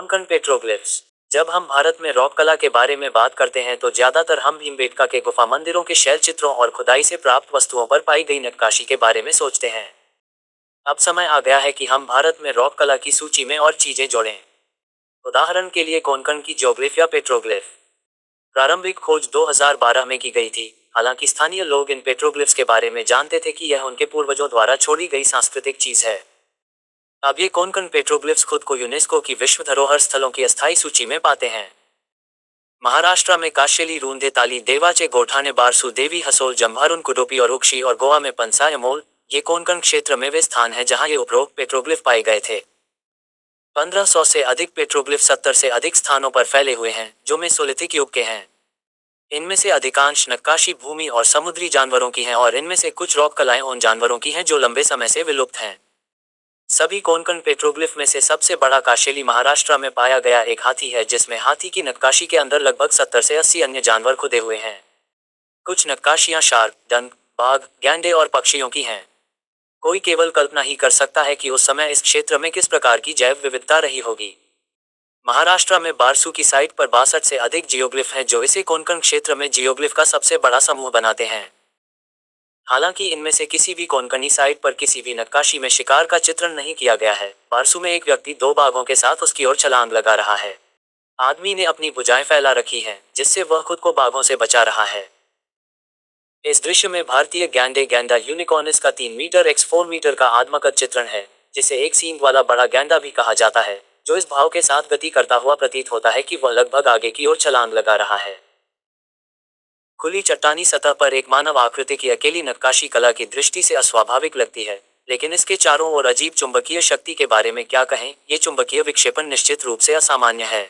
Konkan petroglyphs. जब हम भारत में रॉक कला के बारे में बात करते हैं तो ज्यादातर हम भीमबेटका के गुफा मंदिरों के शैल चित्रों और खुदाई से प्राप्त वस्तुओं पर पाई गई नक्काशी के बारे में सोचते हैं। अब समय आ गया है कि हम भारत में रॉक कला की सूची में और चीजें जोड़ें। उदाहरण के लिए कोंकण की जियोग्लिफ या पेट्रोग्लिफ। प्रारंभिक खोज 2012 में की गई थी। हालांकि स्थानीय लोग इन पेट्रोग्लिफ्स के बारे में जानते थे कि यह उनके पूर्वजों द्वारा छोड़ी गई सांस्कृतिक चीज है। अब ये कोंकण पेट्रोग्लिफ्स खुद को यूनेस्को की विश्व धरोहर स्थलों की अस्थायी सूची में पाते हैं। महाराष्ट्र में काशेली रूंधे ताली देवाचे गोठाने बारसू देवी हसोल जम्भारुन कुडोपी और उक्षी और गोवा में पंसायमोल, ये कोंकण क्षेत्र में वे स्थान हैं जहां ये उपरोक्त पेट्रोग्लिफ पाए गए थे। 1500 से अधिक पेट्रोग्लिफ 70 से अधिक स्थानों पर फैले हुए हैं जो मेसोलिथिक युग के हैं। इनमें से अधिकांश नक्काशी भूमि और समुद्री जानवरों की हैं और इनमें से कुछ रॉक कलाएं उन जानवरों की हैं जो लंबे समय से विलुप्त हैं। सभी कोंकण पेट्रोग्लिफ में से सबसे बड़ा काशेली महाराष्ट्र में पाया गया एक हाथी है जिसमें हाथी की नक्काशी के अंदर लगभग 70 से 80 अन्य जानवर खुदे हुए हैं। कुछ नक्काशियां शार्क, डंक, बाघ, गैंडे और पक्षियों की हैं। कोई केवल कल्पना ही कर सकता है कि उस समय इस क्षेत्र में किस प्रकार की जैव विविधता रही होगी। महाराष्ट्र में बारसू की साइट पर 62 से अधिक जियोग्लिफ हैं जो इसे कोंकण क्षेत्र में जियोग्लिफ का सबसे बड़ा समूह बनाते हैं। हालांकि इनमें से किसी भी कोंकणी साइट पर किसी भी नक्काशी में शिकार का चित्रण नहीं किया गया है। बारसू में एक व्यक्ति 2 बाघों के साथ उसकी ओर छलांग लगा रहा है। आदमी ने अपनी भुजाएं फैला रखी हैं जिससे वह खुद को बाघों से बचा रहा है। इस दृश्य में भारतीय गैंडे गैंडा यूनिकॉर्निस का 3 मीटर x 4 मीटर का आत्मकथ चित्रण है, जिसे एक सींग वाला बड़ा गैंडा भी कहा जाता है, जो इस भाव के साथ गति करता हुआ प्रतीत होता है कि वह लगभग आगे की ओर छलांग लगा रहा है। खुली चट्टानी सतह पर एक मानव आकृति की अकेली नक्काशी कला की दृष्टि से अस्वाभाविक लगती है, लेकिन इसके चारों ओर अजीब चुंबकीय शक्ति के बारे में क्या कहें। ये चुंबकीय विक्षेपण निश्चित रूप से असामान्य है।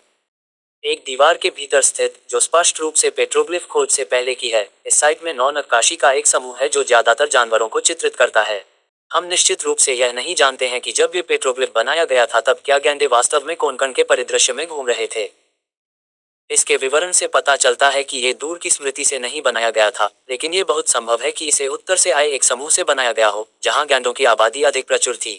एक दीवार के भीतर स्थित, जो स्पष्ट रूप से पेट्रोग्लिफ खोज से पहले की है, इस साइट में 9 नक्काशी का एक समूह है जो ज्यादातर जानवरों को चित्रित करता है। हम निश्चित रूप से यह नहीं जानते हैं कि जब ये पेट्रोग्लिफ बनाया गया था तब क्या गैंडे वास्तव में कोंकण के परिदृश्य में घूम रहे थे। इसके विवरण से पता चलता है कि ये दूर की स्मृति से नहीं बनाया गया था, लेकिन ये बहुत संभव है कि इसे उत्तर से आए एक समूह से बनाया गया हो, जहां गैंडों की आबादी अधिक प्रचुर थी।